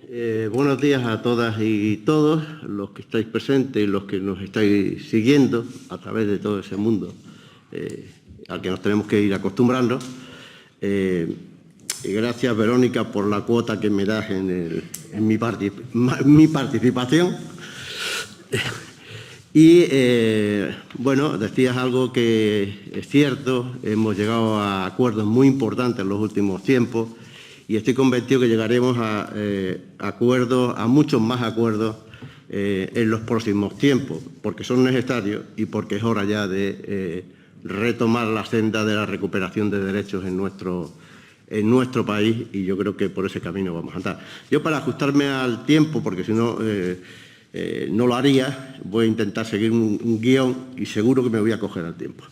Buenos días a todas y todos, los que estáis presentes y los que nos estáis siguiendo a través de todo ese mundo al que nos tenemos que ir acostumbrando. Y gracias, Verónica, por la cuota que me das en mi participación. Y, bueno, decías algo que es cierto, hemos llegado a acuerdos muy importantes en los últimos tiempos y estoy convencido que llegaremos a acuerdos, a muchos más acuerdos en los próximos tiempos, porque son necesarios y porque es hora ya de retomar la senda de la recuperación de derechos en nuestro país, y yo creo que por ese camino vamos a andar. Yo, para ajustarme al tiempo, porque si no, no lo haría, voy a intentar seguir un guión y seguro que me voy a coger al tiempo.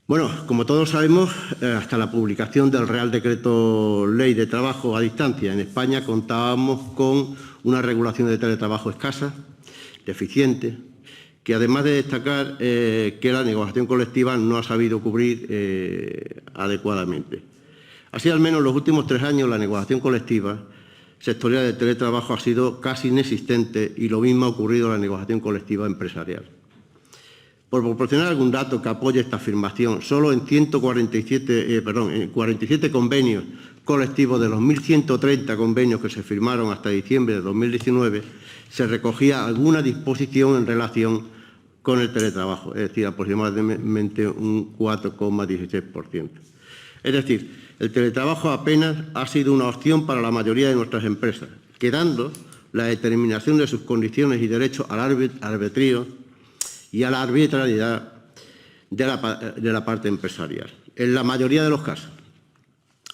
Bueno, como todos sabemos, hasta la publicación del Real Decreto Ley de Trabajo a Distancia en España contábamos con una regulación de teletrabajo escasa, deficiente, que además de destacar que la negociación colectiva no ha sabido cubrir adecuadamente. Así, al menos en los últimos 3 años, la negociación colectiva sectorial de teletrabajo ha sido casi inexistente y lo mismo ha ocurrido en la negociación colectiva empresarial. Por proporcionar algún dato que apoye esta afirmación, solo en 47 convenios colectivos de los 1.130 convenios que se firmaron hasta diciembre de 2019 se recogía alguna disposición en relación con el teletrabajo, es decir, aproximadamente un 4,16%. Es decir, el teletrabajo apenas ha sido una opción para la mayoría de nuestras empresas, quedando la determinación de sus condiciones y derechos al arbitrio y a la arbitrariedad de la parte empresarial, en la mayoría de los casos,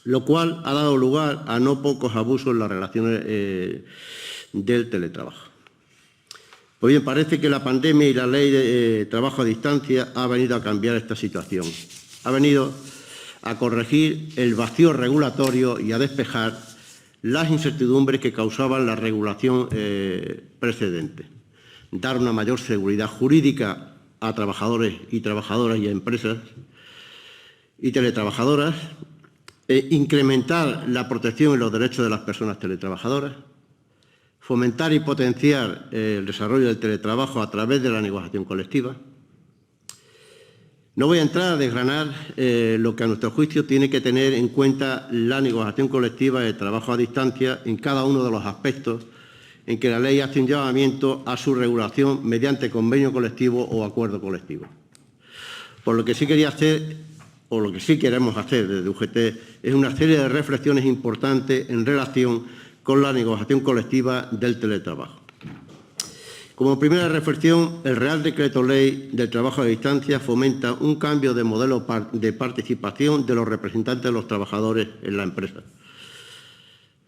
lo cual ha dado lugar a no pocos abusos en las relaciones del teletrabajo. Pues bien, parece que la pandemia y la ley de trabajo a distancia ha venido a cambiar esta situación, ha venido a corregir el vacío regulatorio y a despejar las incertidumbres que causaban la regulación precedente, dar una mayor seguridad jurídica a trabajadores y trabajadoras y a empresas y teletrabajadoras, incrementar la protección y los derechos de las personas teletrabajadoras, fomentar y potenciar el desarrollo del teletrabajo a través de la negociación colectiva. No voy a entrar a desgranar lo que a nuestro juicio tiene que tener en cuenta la negociación colectiva de trabajo a distancia en cada uno de los aspectos en que la ley hace un llamamiento a su regulación mediante convenio colectivo o acuerdo colectivo. Por lo que sí quería hacer, o lo que sí queremos hacer desde UGT, es una serie de reflexiones importantes en relación con la negociación colectiva del teletrabajo. Como primera reflexión, el Real Decreto Ley del Trabajo a Distancia fomenta un cambio de modelo de participación de los representantes de los trabajadores en la empresa.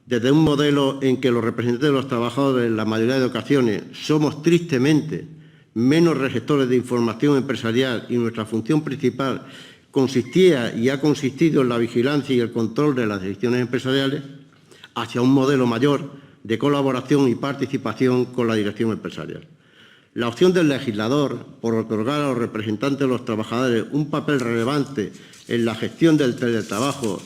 Desde un modelo en que los representantes de los trabajadores, en la mayoría de ocasiones, somos tristemente menos receptores de información empresarial y nuestra función principal consistía y ha consistido en la vigilancia y el control de las decisiones empresariales, hacia un modelo mayor de colaboración y participación con la dirección empresarial. La opción del legislador por otorgar a los representantes de los trabajadores un papel relevante en la gestión del teletrabajo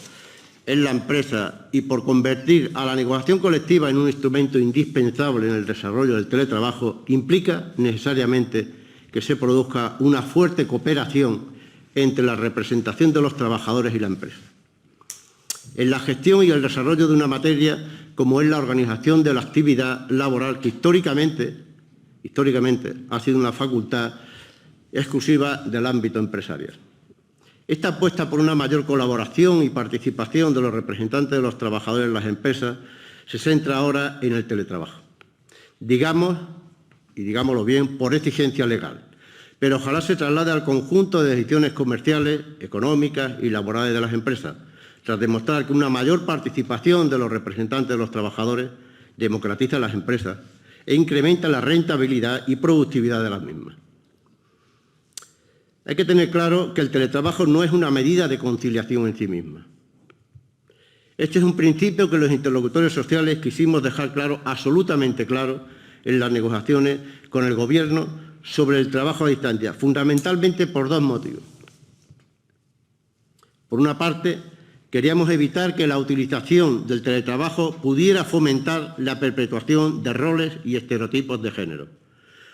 en la empresa y por convertir a la negociación colectiva en un instrumento indispensable en el desarrollo del teletrabajo implica necesariamente que se produzca una fuerte cooperación entre la representación de los trabajadores y la empresa en la gestión y el desarrollo de una materia como es la organización de la actividad laboral, que históricamente ha sido una facultad exclusiva del ámbito empresarial. Esta apuesta por una mayor colaboración y participación de los representantes de los trabajadores en las empresas se centra ahora en el teletrabajo. Digamos, y digámoslo bien, por exigencia legal, pero ojalá se traslade al conjunto de decisiones comerciales, económicas y laborales de las empresas, tras demostrar que una mayor participación de los representantes de los trabajadores democratiza las empresas e incrementa la rentabilidad y productividad de las mismas. Hay que tener claro que el teletrabajo no es una medida de conciliación en sí misma. Este es un principio que los interlocutores sociales quisimos dejar claro, absolutamente claro, en las negociaciones con el Gobierno sobre el trabajo a distancia, fundamentalmente por 2 motivos. Por una parte, queríamos evitar que la utilización del teletrabajo pudiera fomentar la perpetuación de roles y estereotipos de género,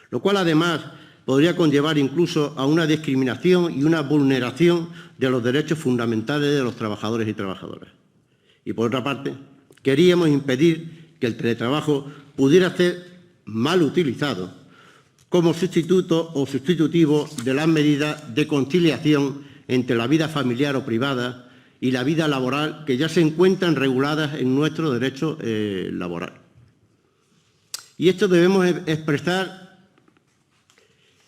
lo cual además podría conllevar incluso a una discriminación y una vulneración de los derechos fundamentales de los trabajadores y trabajadoras. Y por otra parte, queríamos impedir que el teletrabajo pudiera ser mal utilizado como sustituto o sustitutivo de las medidas de conciliación entre la vida familiar o privada y la vida laboral que ya se encuentran reguladas en nuestro derecho laboral. Y esto debemos expresar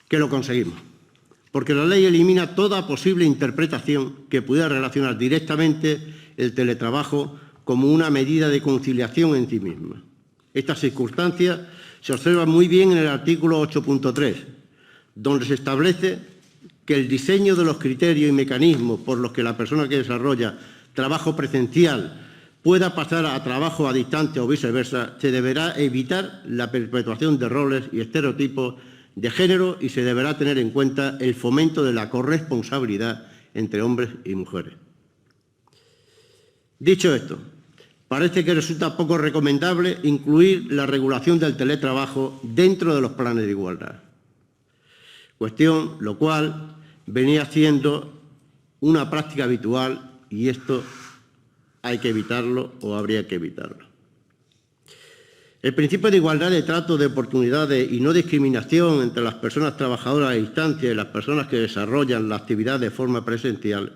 que lo conseguimos, porque la ley elimina toda posible interpretación que pudiera relacionar directamente el teletrabajo como una medida de conciliación en sí misma. Estas circunstancias se observan muy bien en el artículo 8.3, donde se establece que el diseño de los criterios y mecanismos por los que la persona que desarrolla trabajo presencial pueda pasar a trabajo a distancia o viceversa, se deberá evitar la perpetuación de roles y estereotipos de género y se deberá tener en cuenta el fomento de la corresponsabilidad entre hombres y mujeres. Dicho esto, parece que resulta poco recomendable incluir la regulación del teletrabajo dentro de los planes de igualdad, cuestión lo cual venía siendo una práctica habitual y esto hay que evitarlo o habría que evitarlo. El principio de igualdad de trato de oportunidades y no discriminación entre las personas trabajadoras a distancia y las personas que desarrollan la actividad de forma presencial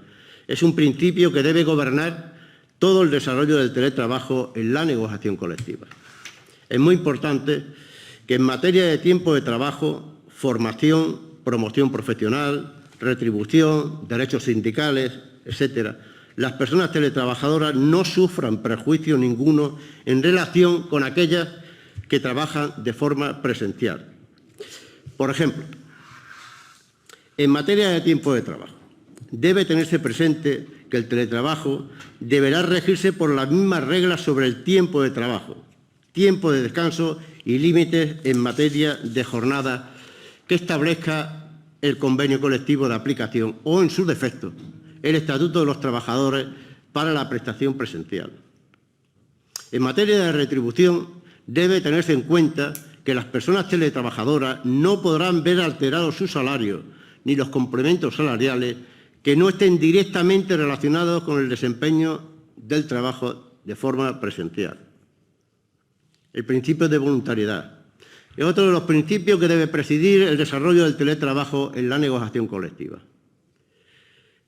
es un principio que debe gobernar todo el desarrollo del teletrabajo en la negociación colectiva. Es muy importante que en materia de tiempo de trabajo, formación, promoción profesional, retribución, derechos sindicales, etcétera, las personas teletrabajadoras no sufran perjuicio ninguno en relación con aquellas que trabajan de forma presencial. Por ejemplo, en materia de tiempo de trabajo, debe tenerse presente que el teletrabajo deberá regirse por las mismas reglas sobre el tiempo de trabajo, tiempo de descanso y límites en materia de jornada que establezca el convenio colectivo de aplicación o, en su defecto, el Estatuto de los Trabajadores para la prestación presencial. En materia de retribución, debe tenerse en cuenta que las personas teletrabajadoras no podrán ver alterados su salario ni los complementos salariales que no estén directamente relacionados con el desempeño del trabajo de forma presencial. El principio de voluntariedad es otro de los principios que debe presidir el desarrollo del teletrabajo en la negociación colectiva.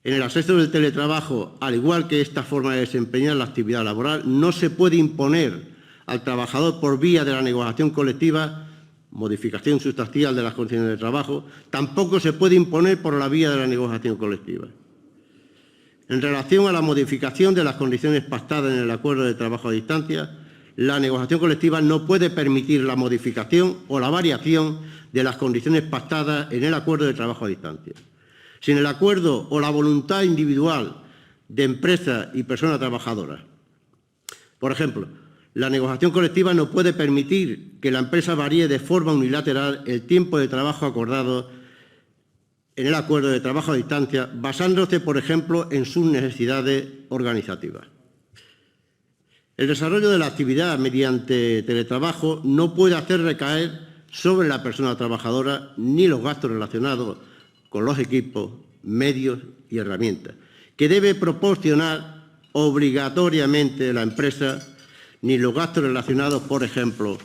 En el acceso del teletrabajo, al igual que esta forma de desempeñar la actividad laboral, no se puede imponer al trabajador por vía de la negociación colectiva, modificación sustancial de las condiciones de trabajo, tampoco se puede imponer por la vía de la negociación colectiva. En relación a la modificación de las condiciones pactadas en el acuerdo de trabajo a distancia, la negociación colectiva no puede permitir la modificación o la variación de las condiciones pactadas en el acuerdo de trabajo a distancia. Sin el acuerdo o la voluntad individual de empresa y persona trabajadora. Por ejemplo, la negociación colectiva no puede permitir que la empresa varíe de forma unilateral el tiempo de trabajo acordado en el acuerdo de trabajo a distancia, basándose, por ejemplo, en sus necesidades organizativas. El desarrollo de la actividad mediante teletrabajo no puede hacer recaer sobre la persona trabajadora ni los gastos relacionados con los equipos, medios y herramientas, que debe proporcionar obligatoriamente la empresa, ni los gastos relacionados, por ejemplo,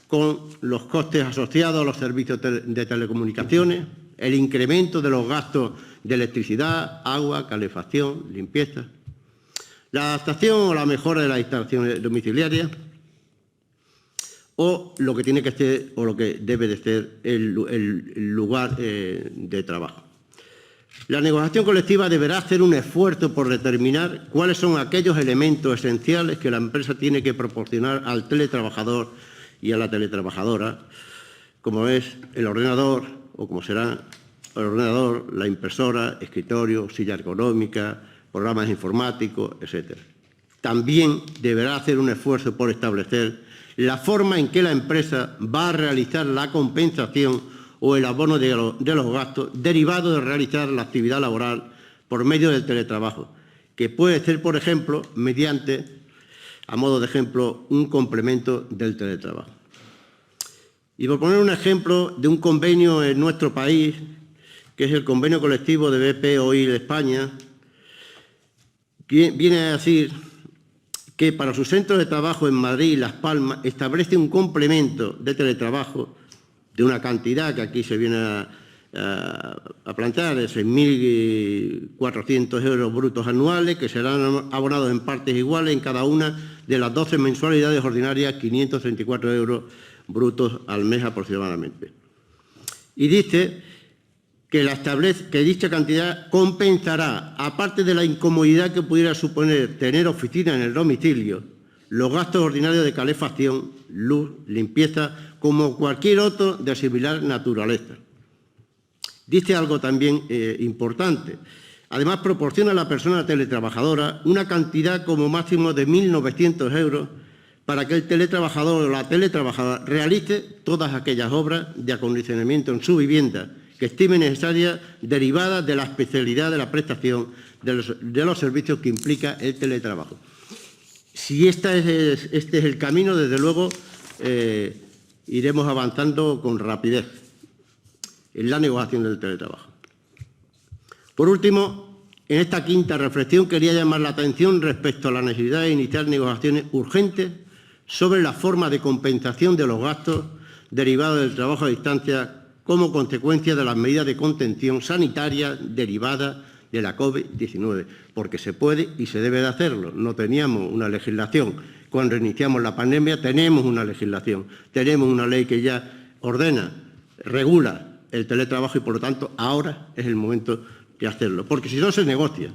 con los costes asociados a los servicios de telecomunicaciones, el incremento de los gastos de electricidad, agua, calefacción, limpieza, la adaptación o la mejora de las instalaciones domiciliarias o lo que tiene que ser o lo que debe de ser el lugar de trabajo. La negociación colectiva deberá hacer un esfuerzo por determinar cuáles son aquellos elementos esenciales que la empresa tiene que proporcionar al teletrabajador y a la teletrabajadora, como es el ordenador o como será el ordenador, la impresora, escritorio, silla ergonómica, programas informáticos, etc. También deberá hacer un esfuerzo por establecer la forma en que la empresa va a realizar la compensación o el abono de los gastos derivados de realizar la actividad laboral por medio del teletrabajo que puede ser, por ejemplo, mediante, a modo de ejemplo, un complemento del teletrabajo. Y por poner un ejemplo de un convenio en nuestro país, que es el convenio colectivo de BP Oil España, viene a decir que para sus centros de trabajo en Madrid y Las Palmas establece un complemento de teletrabajo de una cantidad que aquí se viene a plantear, de 6.400 euros brutos anuales, que serán abonados en partes iguales en cada una de las 12 mensualidades ordinarias, 534 euros brutos al mes aproximadamente. Y dice que dicha cantidad compensará, aparte de la incomodidad que pudiera suponer tener oficina en el domicilio, los gastos ordinarios de calefacción, luz, limpieza, como cualquier otro de similar naturaleza. Dice algo también importante. Además, proporciona a la persona teletrabajadora una cantidad como máximo de 1.900 euros para que el teletrabajador o la teletrabajadora realice todas aquellas obras de acondicionamiento en su vivienda que estime necesarias derivadas de la especialidad de la prestación de los servicios que implica el teletrabajo. Si este es el camino, desde luego iremos avanzando con rapidez en la negociación del teletrabajo. Por último, en esta quinta reflexión quería llamar la atención respecto a la necesidad de iniciar negociaciones urgentes sobre la forma de compensación de los gastos derivados del trabajo a distancia como consecuencia de las medidas de contención sanitaria derivadas de la COVID-19, porque se puede y se debe de hacerlo. No teníamos una legislación. Cuando iniciamos la pandemia tenemos una legislación, tenemos una ley que ya ordena, regula el teletrabajo y, por lo tanto, ahora es el momento de hacerlo. Porque si no se negocia,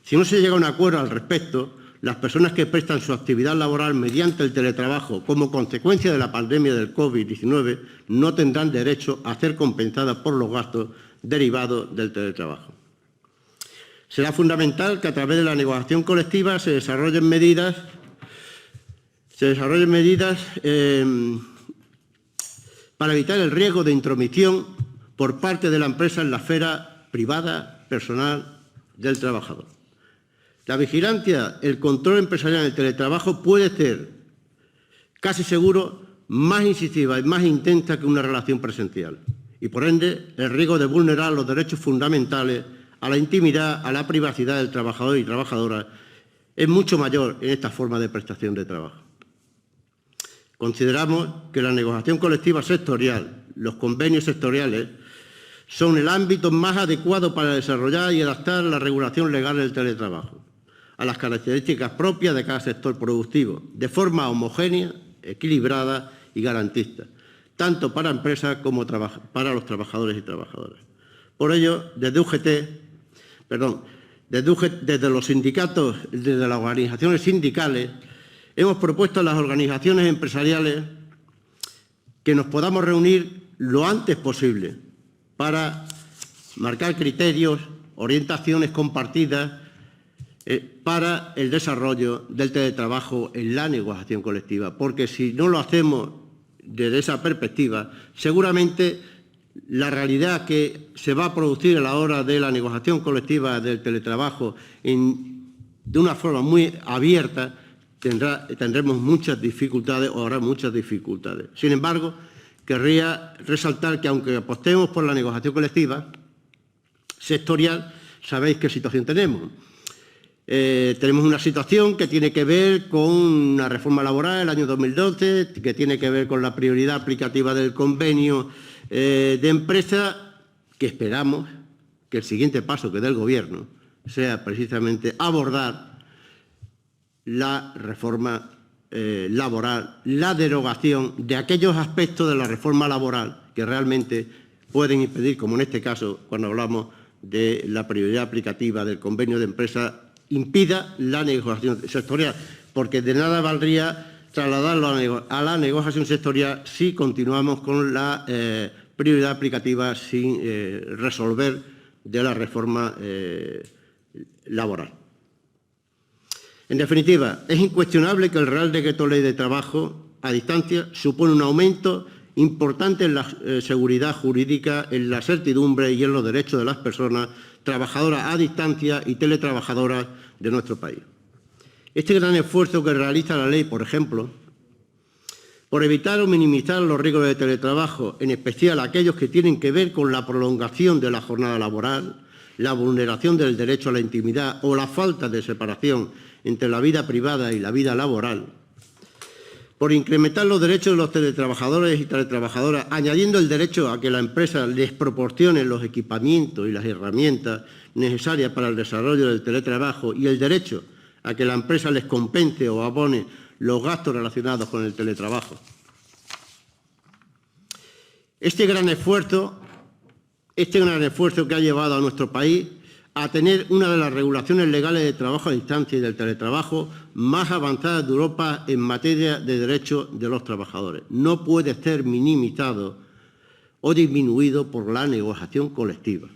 si no se llega a un acuerdo al respecto, las personas que prestan su actividad laboral mediante el teletrabajo como consecuencia de la pandemia del COVID-19 no tendrán derecho a ser compensadas por los gastos derivados del teletrabajo. Será fundamental que a través de la negociación colectiva se desarrollen medidas para evitar el riesgo de intromisión por parte de la empresa en la esfera privada, personal del trabajador. La vigilancia, el control empresarial en el teletrabajo puede ser, casi seguro, más incisiva y más intensa que una relación presencial. Y, por ende, el riesgo de vulnerar los derechos fundamentales a la intimidad, a la privacidad del trabajador y trabajadora es mucho mayor en esta forma de prestación de trabajo. Consideramos que la negociación colectiva sectorial, los convenios sectoriales, son el ámbito más adecuado para desarrollar y adaptar la regulación legal del teletrabajo a las características propias de cada sector productivo, de forma homogénea, equilibrada y garantista, tanto para empresas como para los trabajadores y trabajadoras. Por ello, desde los sindicatos, desde las organizaciones sindicales, hemos propuesto a las organizaciones empresariales que nos podamos reunir lo antes posible para marcar criterios, orientaciones compartidas para el desarrollo del teletrabajo en la negociación colectiva, porque si no lo hacemos desde esa perspectiva, seguramente la realidad que se va a producir a la hora de la negociación colectiva del teletrabajo de una forma muy abierta, tendremos muchas dificultades o habrá muchas dificultades. Sin embargo, querría resaltar que aunque apostemos por la negociación colectiva sectorial, sabéis qué situación tenemos. Tenemos una situación que tiene que ver con una reforma laboral del año 2012, que tiene que ver con la prioridad aplicativa del convenio de empresa, que esperamos que el siguiente paso que dé el Gobierno sea precisamente abordar la reforma laboral, la derogación de aquellos aspectos de la reforma laboral que realmente pueden impedir, como en este caso, cuando hablamos de la prioridad aplicativa del convenio de empresa, impida la negociación sectorial, porque de nada valdría trasladarlo a la negociación sectorial si continuamos con la prioridad aplicativa sin resolver de la reforma laboral. En definitiva, es incuestionable que el Real Decreto Ley de Trabajo a distancia supone un aumento importante en la seguridad jurídica, en la certidumbre y en los derechos de las personas trabajadoras a distancia y teletrabajadoras de nuestro país. Este gran esfuerzo que realiza la ley, por ejemplo, por evitar o minimizar los riesgos de teletrabajo, en especial aquellos que tienen que ver con la prolongación de la jornada laboral, la vulneración del derecho a la intimidad o la falta de separación entre la vida privada y la vida laboral, por incrementar los derechos de los teletrabajadores y teletrabajadoras, añadiendo el derecho a que la empresa les proporcione los equipamientos y las herramientas necesarias para el desarrollo del teletrabajo y el derecho a que la empresa les compense o abone los gastos relacionados con el teletrabajo. Este gran esfuerzo que ha llevado a nuestro país a tener una de las regulaciones legales de trabajo a distancia y del teletrabajo más avanzadas de Europa en materia de derechos de los trabajadores. No puede ser minimizado o disminuido por la negociación colectiva.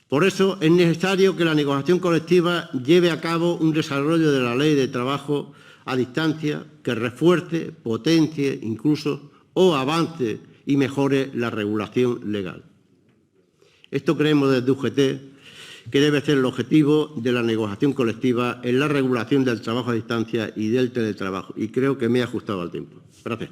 Por eso es necesario que la negociación colectiva lleve a cabo un desarrollo de la ley de trabajo a distancia que refuerce, potencie incluso o avance y mejore la regulación legal. Esto creemos desde UGT que debe ser el objetivo de la negociación colectiva en la regulación del trabajo a distancia y del teletrabajo. Y creo que me he ajustado al tiempo. Gracias.